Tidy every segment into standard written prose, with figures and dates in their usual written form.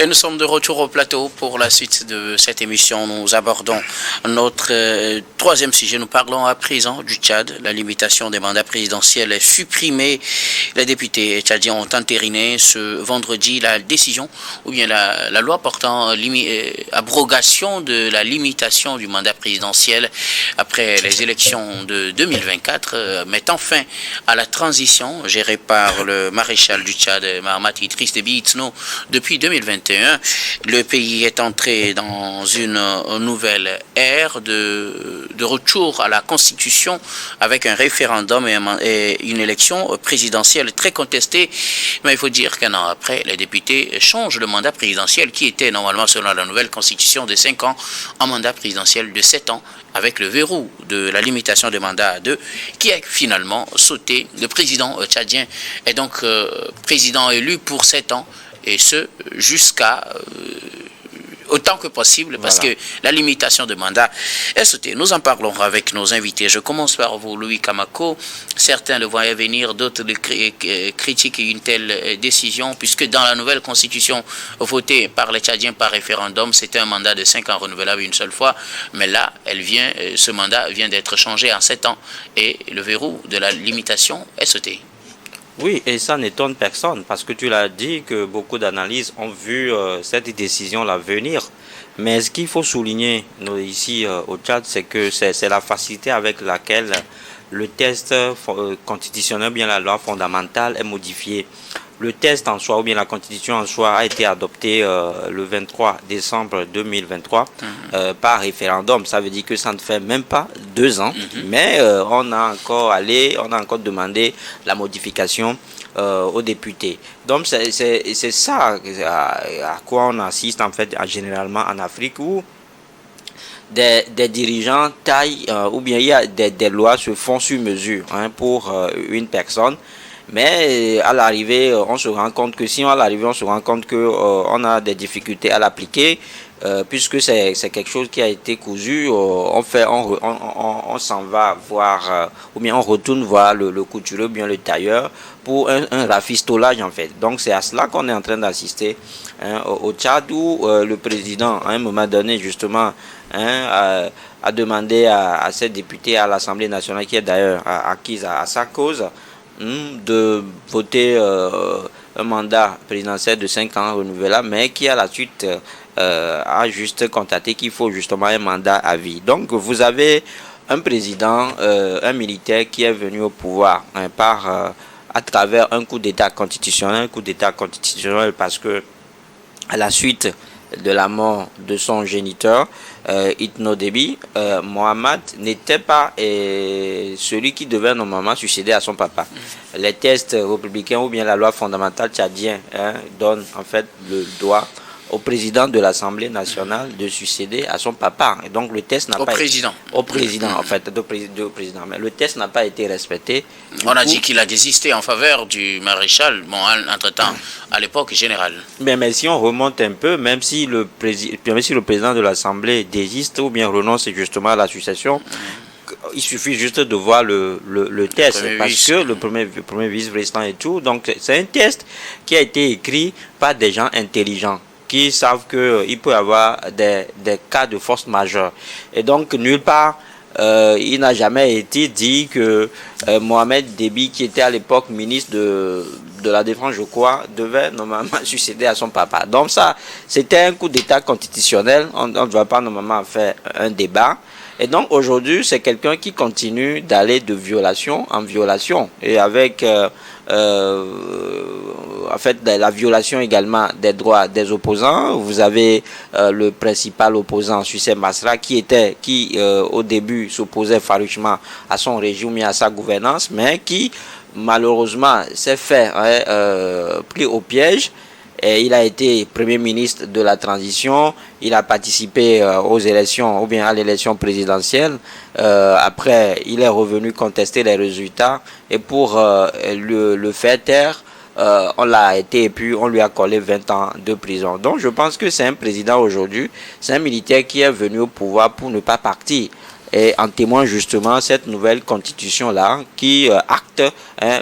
Et nous sommes de retour au plateau pour la suite de cette émission. Nous abordons notre troisième sujet. Nous parlons à présent du Tchad. La limitation des mandats présidentiels est supprimée. Les députés tchadiens ont entériné ce vendredi la décision ou bien la loi portant abrogation de la limitation du mandat présidentiel après les élections de 2024, mettant fin à la transition gérée par le maréchal du Tchad, Mahamat Idriss Déby Itno, depuis 2021. Le pays est entré dans une nouvelle ère de retour à la Constitution avec un référendum et une élection présidentielle très contestée. Mais il faut dire qu'un an après, les députés changent le mandat présidentiel qui était normalement, selon la nouvelle Constitution, de 5 ans en mandat présidentiel de 7 ans, avec le verrou de la limitation des mandats à 2 qui est finalement sauté. Le président tchadien est donc président élu pour 7 ans et ce jusqu'à autant que possible parce que la limitation de mandat est sautée. Nous en parlons avec nos invités. Je commence par vous, Louis Kamako. Certains le voyaient venir, d'autres le critiquent une telle décision puisque dans la nouvelle constitution votée par les Tchadiens par référendum, c'était un mandat de 5 ans renouvelable une seule fois. Mais là, ce mandat vient d'être changé en 7 ans et le verrou de la limitation est sauté. Oui, et ça n'étonne personne parce que tu l'as dit que beaucoup d'analyses ont vu cette décision-là venir. Mais ce qu'il faut souligner ici au Tchad, c'est que c'est la facilité avec laquelle le test constitutionnel, bien la loi fondamentale est modifiée. Le test en soi, ou bien la constitution en soi, a été adoptée le 23 décembre 2023 par référendum. Ça veut dire que ça ne fait même pas 2 ans, mais on a encore demandé la modification aux députés. Donc c'est ça à quoi on assiste en fait généralement en Afrique où des dirigeants taillent ou bien il y a des lois se font sur mesure pour une personne. Mais à l'arrivée, on se rend compte que on a des difficultés à l'appliquer puisque c'est quelque chose qui a été cousu. On s'en va voir ou bien on retourne voir le couturier ou bien le tailleur pour un rafistolage en fait. Donc c'est à cela qu'on est en train d'assister au Tchad où le président à un moment donné justement a demandé à ses députés à l'Assemblée nationale qui est d'ailleurs acquise à sa cause de voter un mandat présidentiel de 5 ans renouvelable, mais qui à la suite a juste constaté qu'il faut justement un mandat à vie. Donc vous avez un président, un militaire qui est venu au pouvoir à travers un coup d'État constitutionnel, parce que à la suite de la mort de son géniteur, Itno Déby, Mohamed n'était pas celui qui devait normalement succéder à son papa. Les tests républicains ou bien la loi fondamentale tchadienne donnent en fait le droit au président de l'Assemblée nationale de succéder à son papa. Et donc le test n'a pas au président en fait, président. Mais le test n'a pas été respecté. On a dit qu'il a désisté en faveur du maréchal, entre-temps, à l'époque générale. Mais si on remonte un peu, même si le président de l'Assemblée désiste ou bien renonce justement à la succession, il suffit juste de voir le test, parce que le premier vice-président et tout. Donc c'est un test qui a été écrit par des gens intelligents, qui savent qu'il peut y avoir des cas de force majeure. Et donc, nulle part, il n'a jamais été dit que Mohamed Déby, qui était à l'époque ministre de la Défense, je crois, devait normalement succéder à son papa. Donc ça, c'était un coup d'État constitutionnel. On ne doit pas normalement faire un débat. Et donc aujourd'hui, c'est quelqu'un qui continue d'aller de violation en violation. Et avec en fait la violation également des droits des opposants. Vous avez le principal opposant, Sucé Masra, qui au début s'opposait farouchement à son régime et à sa gouvernance, mais qui malheureusement s'est fait pris au piège. Et il a été Premier ministre de la transition, il a participé aux élections, ou bien à l'élection présidentielle. Après, il est revenu contester les résultats. Et pour le faire taire, on l'a arrêté et puis on lui a collé 20 ans de prison. Donc je pense que c'est un président aujourd'hui, c'est un militaire qui est venu au pouvoir pour ne pas partir. Et en témoigne justement cette nouvelle constitution-là qui acte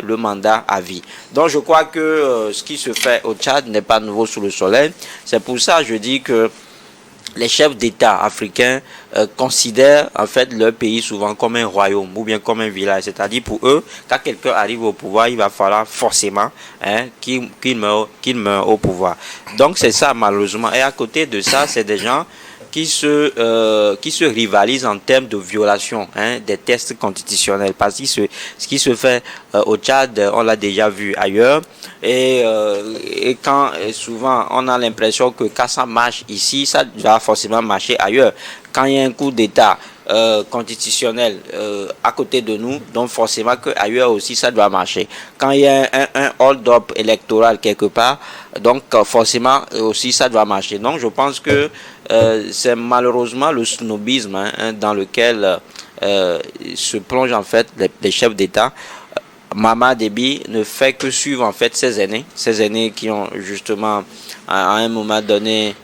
le mandat à vie. Donc je crois que ce qui se fait au Tchad n'est pas nouveau sous le soleil. C'est pour ça que je dis que les chefs d'État africains considèrent en fait leur pays souvent comme un royaume ou bien comme un village. C'est-à-dire pour eux, quand quelqu'un arrive au pouvoir, il va falloir forcément qu'il meure au pouvoir. Donc c'est ça malheureusement. Et à côté de ça, c'est des gens qui se rivalisent en termes de violation des textes constitutionnels. Parce que ce qui se fait au Tchad, on l'a déjà vu ailleurs. Et quand souvent on a l'impression que quand ça marche ici, ça va forcément marcher ailleurs. Quand il y a un coup d'État constitutionnel à côté de nous, donc forcément que ailleurs aussi ça doit marcher. Quand il y a un hold-up électoral quelque part, donc forcément aussi ça doit marcher. Donc je pense que c'est malheureusement le snobisme dans lequel se plongent en fait les chefs d'État. Mama Déby ne fait que suivre en fait ces aînés qui ont justement à un moment donné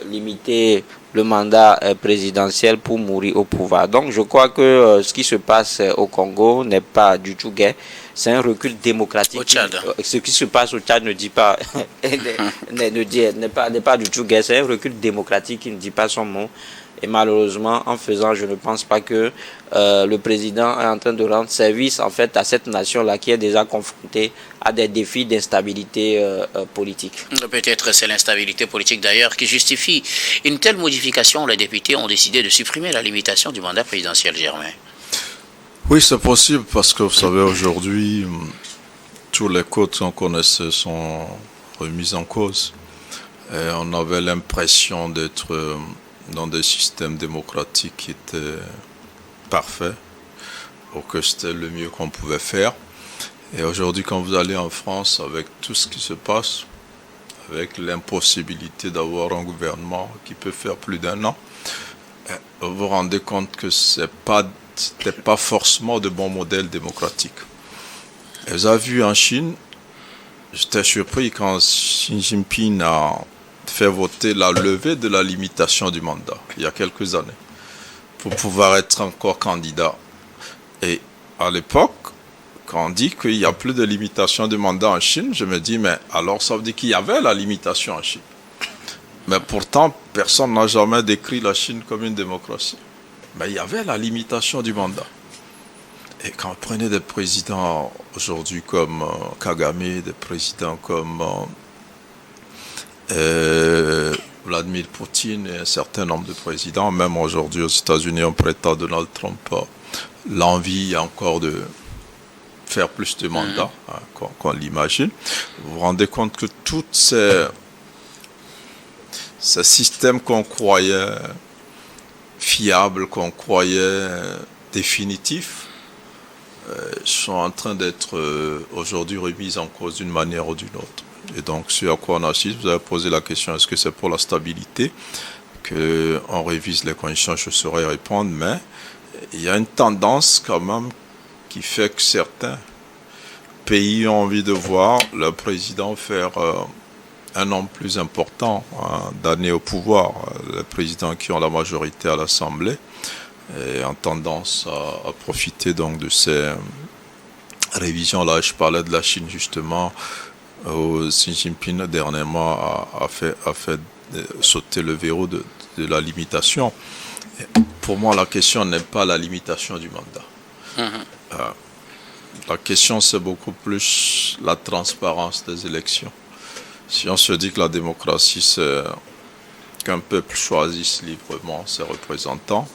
limité le mandat présidentiel pour mourir au pouvoir. Donc je crois que ce qui se passe au Congo n'est pas du tout gai. C'est un recul démocratique. Au Tchad. Ce qui se passe au Tchad ne dit pas n'est pas du tout gai. C'est un recul démocratique qui ne dit pas son mot. Et malheureusement, en faisant, je ne pense pas que le président est en train de rendre service en fait à cette nation-là qui est déjà confrontée à des défis d'instabilité politique. Peut-être c'est l'instabilité politique d'ailleurs qui justifie une telle modification. Les députés ont décidé de supprimer la limitation du mandat présidentiel, Germain. Oui, c'est possible parce que vous savez, aujourd'hui, tous les codes qu'on connaissait sont remis en cause. Et on avait l'impression d'être dans des systèmes démocratiques qui étaient parfaits, ou que c'était le mieux qu'on pouvait faire. Et aujourd'hui, quand vous allez en France, avec tout ce qui se passe, avec l'impossibilité d'avoir un gouvernement qui peut faire plus d'1 an, vous vous rendez compte que c'était pas forcément de bons modèles démocratiques. Et vous avez vu en Chine, j'étais surpris quand Xi Jinping a fait voter la levée de la limitation du mandat, il y a quelques années, pour pouvoir être encore candidat. Et à l'époque, quand on dit qu'il n'y a plus de limitation de mandat en Chine, je me dis, mais alors ça veut dire qu'il y avait la limitation en Chine. Mais pourtant, personne n'a jamais décrit la Chine comme une démocratie. Mais il y avait la limitation du mandat. Et quand vous prenez des présidents aujourd'hui comme Kagame, des présidents comme Vladimir Poutine et un certain nombre de présidents, même aujourd'hui aux États-Unis, on prête à Donald Trump l'envie encore de faire plus de mandats qu'on l'imagine. Vous vous rendez compte que tous ces systèmes qu'on croyait fiables, qu'on croyait définitifs, sont en train d'être aujourd'hui remis en cause d'une manière ou d'une autre. Et donc, ce à quoi on assiste, vous avez posé la question, est-ce que c'est pour la stabilité qu'on révise les conditions? Je saurais répondre, mais il y a une tendance quand même qui fait que certains pays ont envie de voir leur président faire un nombre plus important d'années au pouvoir. Les présidents qui ont la majorité à l'Assemblée ont tendance à profiter donc de ces révisions-là. Je parlais de la Chine justement. Xi Jinping dernièrement a fait sauter le verrou de la limitation. Et pour moi, la question n'est pas la limitation du mandat. La question, c'est beaucoup plus la transparence des élections. Si on se dit que la démocratie, c'est qu'un peuple choisisse librement ses représentants,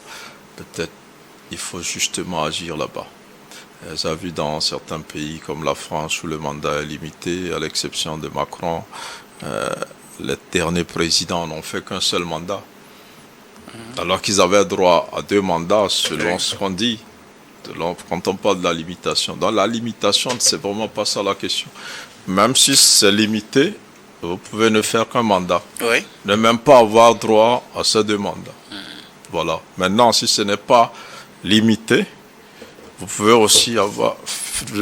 peut-être il faut justement agir là-bas. Vous avez vu dans certains pays comme la France où le mandat est limité, à l'exception de Macron, les derniers présidents n'ont fait qu'un seul mandat. Alors qu'ils avaient droit à 2 mandats selon ce qu'on dit, quand on parle de la limitation. Dans la limitation, c'est vraiment pas ça la question. Même si c'est limité, vous pouvez ne faire qu'un mandat. Oui. Ne même pas avoir droit à ces 2 mandats. Voilà. Maintenant, si ce n'est pas limité, vous pouvez aussi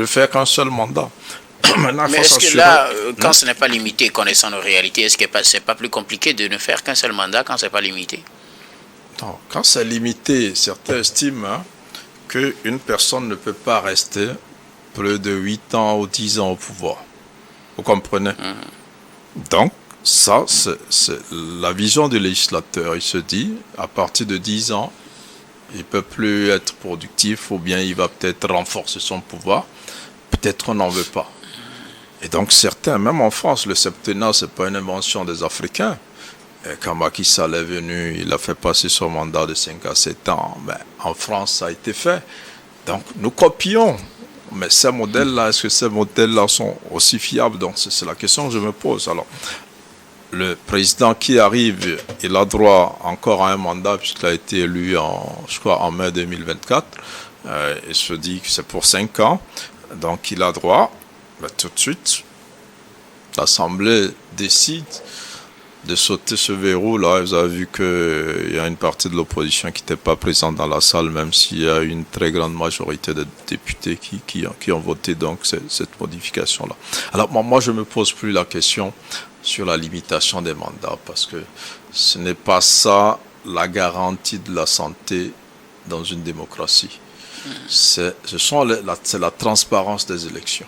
faire qu'un seul mandat. Maintenant, mais est-ce que là, quand ce n'est pas limité, connaissant nos réalités, est-ce que c'est pas plus compliqué de ne faire qu'un seul mandat quand ce n'est pas limité? Non, quand c'est limité, certains estiment qu'une personne ne peut pas rester plus de 8 ans ou 10 ans au pouvoir. Vous comprenez? Donc, ça, c'est la vision du législateur. Il se dit, à partir de 10 ans, il ne peut plus être productif ou bien il va peut-être renforcer son pouvoir. Peut-être qu'on n'en veut pas. Et donc, certains, même en France, le septennat, ce n'est pas une invention des Africains. Et quand Macky Sall est venu, il a fait passer son mandat de 5 à 7 ans. Mais en France, ça a été fait. Donc, nous copions. Mais ces modèles-là, est-ce que ces modèles-là sont aussi fiables? Donc, c'est la question que je me pose. Alors, le président qui arrive, il a droit encore à un mandat puisqu'il a été élu en mai 2024. Il se dit que c'est pour 5 ans. Donc, il a droit. Mais tout de suite, l'Assemblée décide de sauter ce verrou. Là, vous avez vu qu'il y a une partie de l'opposition qui n'était pas présente dans la salle, même s'il y a une très grande majorité de députés qui ont voté donc cette modification-là. Alors, moi, je ne me pose plus la question sur la limitation des mandats, parce que ce n'est pas ça la garantie de la santé dans une démocratie. C'est la transparence des élections.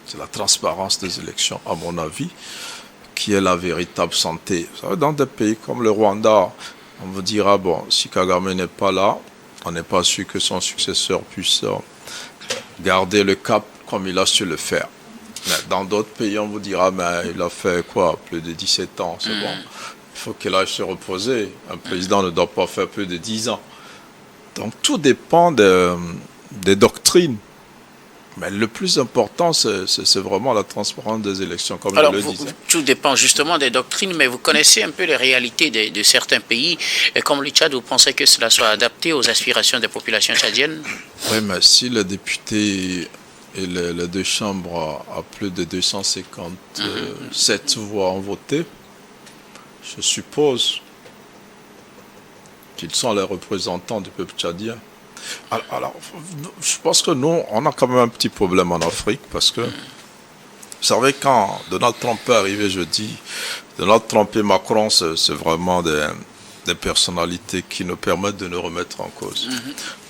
C'est la transparence des élections, à mon avis, qui est la véritable santé. Vous savez, dans des pays comme le Rwanda, on vous dira, bon, si Kagame n'est pas là, on n'est pas sûr que son successeur puisse garder le cap comme il a su le faire. Mais dans d'autres pays, on vous dira, mais il a fait quoi, plus de 17 ans, c'est bon. Il faut qu'il aille se reposer. Un président ne doit pas faire plus de 10 ans. Donc tout dépend des doctrines. Mais le plus important, c'est vraiment la transparence des élections, comme je le disais. Tout dépend justement des doctrines, mais vous connaissez un peu les réalités de certains pays. Et comme le Tchad, vous pensez que cela soit adapté aux aspirations des populations tchadiennes? Oui, mais si les députés et les deux chambres à plus de 257 voix ont voté, je suppose qu'ils sont les représentants du peuple tchadien. Alors, je pense que nous, on a quand même un petit problème en Afrique parce que, vous savez, quand Donald Trump est arrivé jeudi, Donald Trump et Macron, c'est vraiment des personnalités qui nous permettent de nous remettre en cause.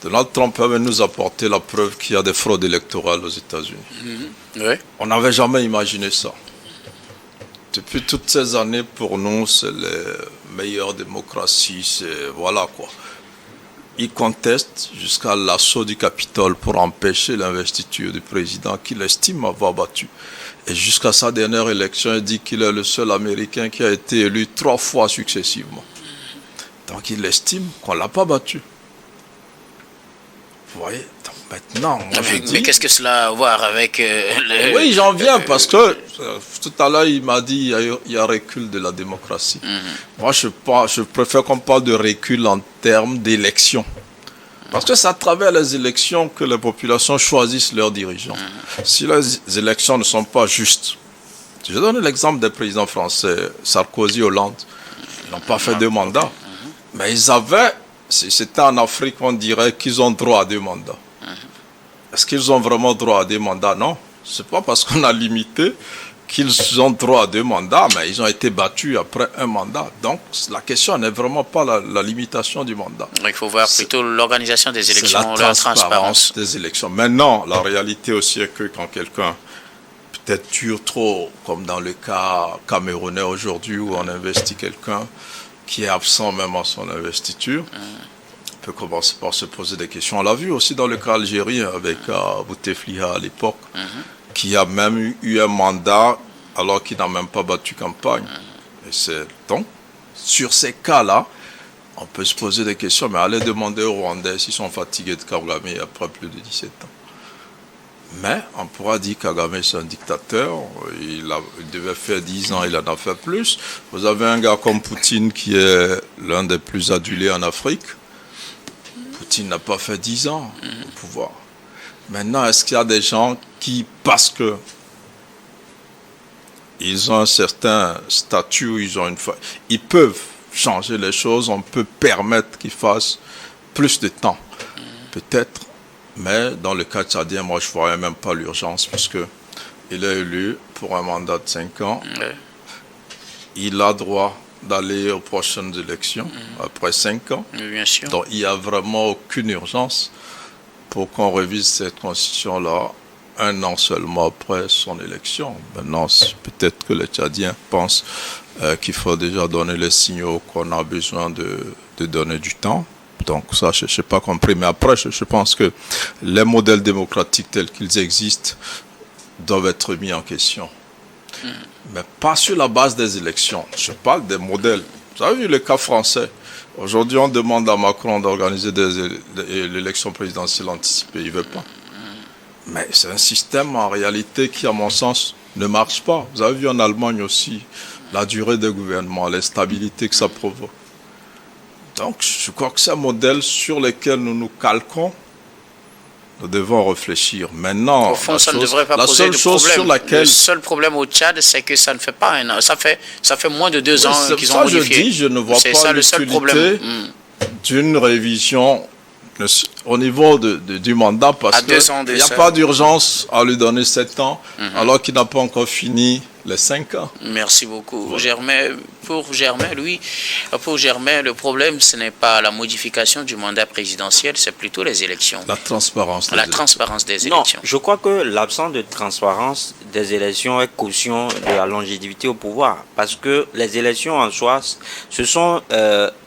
Donald Trump va nous apporter la preuve qu'il y a des fraudes électorales aux États-Unis. Oui. On n'avait jamais imaginé ça. Depuis toutes ces années, pour nous, c'est les meilleures démocraties, c'est voilà quoi. Il conteste jusqu'à l'assaut du Capitole pour empêcher l'investiture du président qu'il estime avoir battu. Et jusqu'à sa dernière élection, il dit qu'il est le seul Américain qui a été élu 3 fois successivement. Donc il estime qu'on ne l'a pas battu. Vous voyez? Donc maintenant, moi je dis... Mais qu'est-ce que cela a à voir avec... Oui, j'en viens parce que tout à l'heure, il m'a dit qu'il y a recul de la démocratie. Moi, je préfère qu'on parle de recul en termes d'élections. Parce que c'est à travers les élections que les populations choisissent leurs dirigeants. Si les élections ne sont pas justes, je donne l'exemple des présidents français, Sarkozy, Hollande, ils n'ont pas fait 2 mandats. Mais ils avaient, si c'était en Afrique, on dirait qu'ils ont droit à 2 mandats. Est-ce qu'ils ont vraiment droit à 2 mandats? Non. Ce n'est pas parce qu'on a limité qu'ils ont droit à 2 mandats, mais ils ont été battus après 1 mandat. Donc, la question n'est vraiment pas la limitation du mandat. Il faut voir plutôt l'organisation des élections, la transparence des élections. Maintenant, la réalité aussi est que quand quelqu'un peut-être dure trop, comme dans le cas camerounais aujourd'hui, où on investit quelqu'un qui est absent même à son investiture, on peut commencer par se poser des questions. On l'a vu aussi dans le cas algérien avec Bouteflika à l'époque, qui a même eu un mandat alors qu'il n'a même pas battu campagne. Et donc, sur ces cas-là, on peut se poser des questions, mais allez demander aux Rwandais s'ils sont fatigués de Kagame après plus de 17 ans. Mais on pourra dire que Kagame c'est un dictateur, il devait faire 10 ans, il en a fait plus. Vous avez un gars comme Poutine qui est l'un des plus adulés en Afrique. Poutine n'a pas fait 10 ans au pouvoir. Maintenant, est-ce qu'il y a des gens qui, parce que ils ont un certain statut, ils peuvent changer les choses, on peut permettre qu'ils fassent plus de temps, peut-être. Mais dans le cas tchadien, moi je ne voyais même pas l'urgence, puisqu'il est élu pour un mandat de 5 ans. Il a droit d'aller aux prochaines élections après 5 ans. Oui, bien sûr. Donc il n'y a vraiment aucune urgence pour qu'on révise cette constitution-là 1 an seulement après son élection. Maintenant, peut-être que les Tchadiens pensent qu'il faut déjà donner les signaux qu'on a besoin de donner du temps. Donc ça, je n'ai pas compris. Mais après, je pense que les modèles démocratiques tels qu'ils existent doivent être mis en question. Mais pas sur la base des élections. Je parle des modèles. Vous avez vu le cas français. Aujourd'hui, on demande à Macron d'organiser l'élection présidentielle anticipée. Il ne veut pas. Mais c'est un système, en réalité, qui, à mon sens, ne marche pas. Vous avez vu en Allemagne aussi la durée des gouvernements, l'instabilité que ça provoque. Donc, je crois que c'est un modèle sur lequel nous nous calquons. Nous devons réfléchir. Maintenant, au fond, ça ne devrait pas poser de problème. Le seul problème au Tchad, c'est que ça ne fait pas 1 an. Ça fait moins de 2 ans qu'ils ont modifié. Je dis, je ne vois pas l'utilité d'une révision au niveau du mandat parce qu'il n'y a pas d'urgence à lui donner 7 ans alors qu'il n'a pas encore fini les 5 ans. Merci beaucoup. Voilà. Pour Germain, le problème, ce n'est pas la modification du mandat présidentiel, c'est plutôt les élections. La transparence des élections. Non, je crois que l'absence de transparence des élections est caution de la longévité au pouvoir. Parce que les élections en soi, ce sont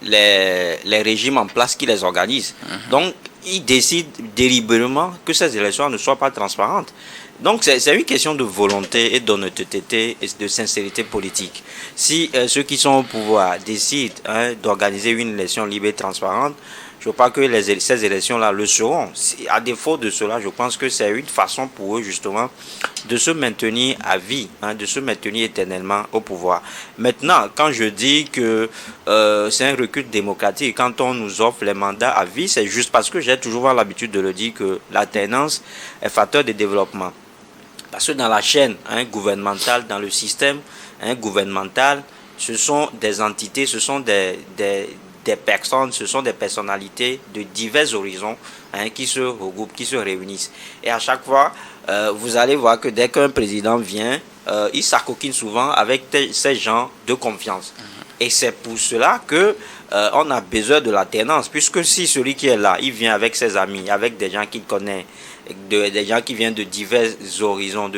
les régimes en place qui les organisent. Donc, ils décident délibérément que ces élections ne soient pas transparentes. Donc c'est une question de volonté et d'honnêteté et de sincérité politique. Si ceux qui sont au pouvoir décident d'organiser une élection libre et transparente, je crois que ces élections-là le seront. À défaut de cela, je pense que c'est une façon pour eux justement de se maintenir à vie, de se maintenir éternellement au pouvoir. Maintenant, quand je dis que c'est un recul démocratique, quand on nous offre les mandats à vie, c'est juste parce que j'ai toujours l'habitude de le dire que l'alternance est facteur de développement. Parce que dans la chaîne gouvernementale, dans le système gouvernemental, ce sont des entités, ce sont des personnes, ce sont des personnalités de divers horizons qui se regroupent, qui se réunissent. Et à chaque fois, vous allez voir que dès qu'un président vient, il s'acoquine souvent avec ces gens de confiance. Et c'est pour cela que on a besoin de l'alternance, puisque si celui qui est là, il vient avec ses amis, avec des gens qu'il connaît, des gens qui viennent de divers horizons,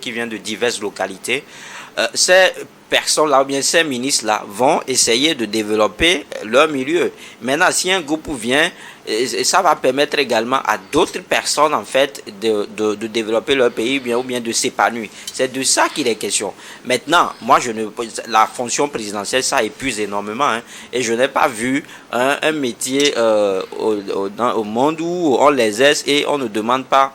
qui viennent de diverses localités, ces personnes-là, ou bien ces ministres-là, vont essayer de développer leur milieu. Maintenant, si un groupe vient, ça va permettre également à d'autres personnes, en fait, de développer leur pays, ou bien de s'épanouir. C'est de ça qu'il est question. Maintenant, moi, la fonction présidentielle, ça épuise énormément. Et je n'ai pas vu un métier au monde où on l'exerce et on ne demande pas.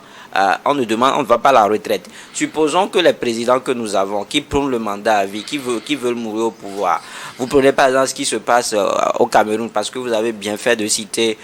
On ne va pas à la retraite. Supposons que les présidents que nous avons, qui prennent le mandat à vie, qui veulent mourir au pouvoir. Vous prenez par exemple ce qui se passe au Cameroun, parce que vous avez bien fait de citer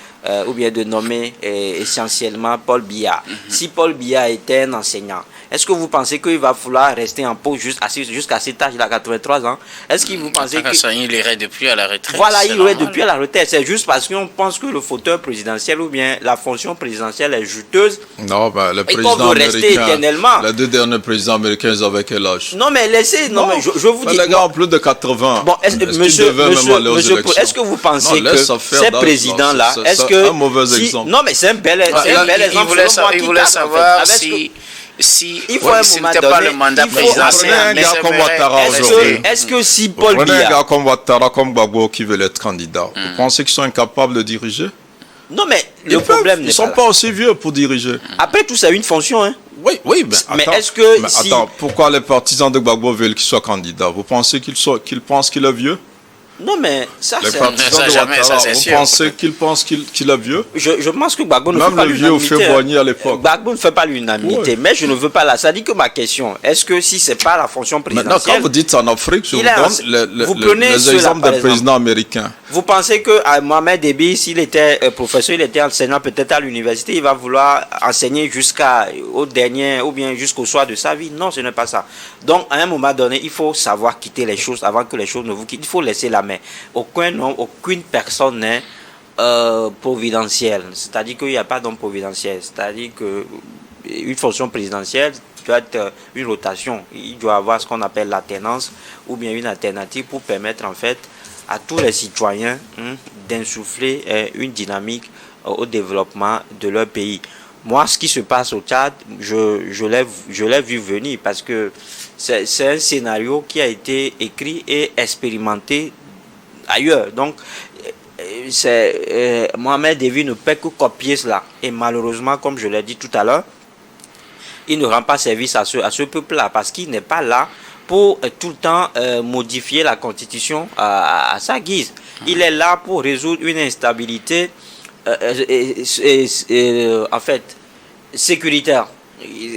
ou bien de nommer essentiellement Paul Biya. Si Paul Biya était un enseignant, est-ce que vous pensez qu'il va falloir rester en pause jusqu'à cet âge-là, 83 ans? Est-ce que vous pensez qu'il irait depuis à la retraite? Voilà, il irait depuis à la retraite. C'est juste parce qu'on pense que le fauteuil présidentiel ou bien la fonction présidentielle est juteuse. Non, ben, le président rester éternellement. Les 2 derniers présidents américains, ils avaient quel âge? Non, mais laissez, mais je vous dis. Les gars ont plus de 80. Bon, monsieur, est-ce que vous pensez que ces présidents-là, est-ce que. C'est un mauvais exemple. Non, mais c'est un bel exemple. Il voulait savoir si il faut n'était pas le mandat présidentiel. Est-ce que si Paul Biya. Prenez un gars comme Ouattara, comme Gbagbo qui veulent être candidat, vous pensez qu'ils sont incapables de diriger? Non, mais le problème n'est pas. Ils ne sont pas aussi vieux pour diriger. Après tout, c'est une fonction. Oui, mais est-ce que. Attends, pourquoi les partisans de Gbagbo veulent qu'il soit candidat? Vous pensez qu'ils pensent qu'il est vieux? Non, mais ça, les partisans de Ouattara, vous pensez qu'ils pensent qu'il est vieux? Je pense que Gbagbo ne fait pas l'unanimité. Même le vieux fait Boigny à l'époque. Gbagbo ne fait pas l'unanimité, mais je ne veux pas là. Ça dit que ma question, est-ce que si ce n'est pas la fonction présidentielle. Maintenant, quand vous dites en Afrique, je vous donne les exemples des présidents américains. Vous pensez que Mohamed Déby, s'il était professeur, il était enseignant peut-être à l'université, il va vouloir enseigner jusqu'au dernier ou bien jusqu'au soir de sa vie? Non, ce n'est pas ça. Donc, à un moment donné, il faut savoir quitter les choses avant que les choses ne vous quittent. Il faut laisser la main. Aucun homme, aucune personne n'est providentielle. C'est-à-dire qu'il n'y a pas d'homme providentiel. C'est-à-dire qu'une fonction présidentielle, doit être une rotation. Il doit avoir ce qu'on appelle l'alternance ou bien une alternative pour permettre en fait à tous les citoyens d'insuffler une dynamique au développement de leur pays. Moi, ce qui se passe au Tchad, je l'ai vu venir parce que c'est un scénario qui a été écrit et expérimenté ailleurs. Donc, Mohamed Devi ne peut que copier cela. Et malheureusement, comme je l'ai dit tout à l'heure, il ne rend pas service à ce peuple-là parce qu'il n'est pas là pour tout le temps modifier la constitution à sa guise. Il est là pour résoudre une instabilité en fait sécuritaire.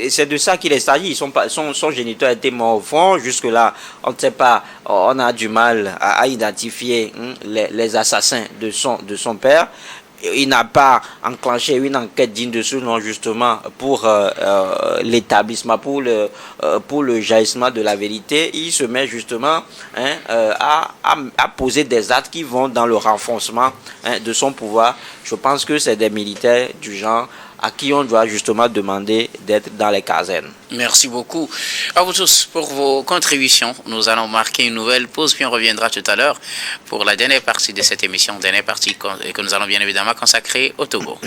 C'est de ça qu'il s'agit. Son géniteur était mort au fond. Jusque-là, on ne sait pas, on a du mal à identifier les assassins de son père. Il n'a pas enclenché une enquête digne de ce nom justement pour l'établissement, pour le jaillissement de la vérité. Il se met justement à poser des actes qui vont dans le renforcement de son pouvoir. Je pense que c'est des militaires du genre à qui on doit justement demander d'être dans les casernes. Merci beaucoup à vous tous pour vos contributions. Nous allons marquer une nouvelle pause, puis on reviendra tout à l'heure pour la dernière partie de cette émission, dernière partie que nous allons bien évidemment consacrer au Togo.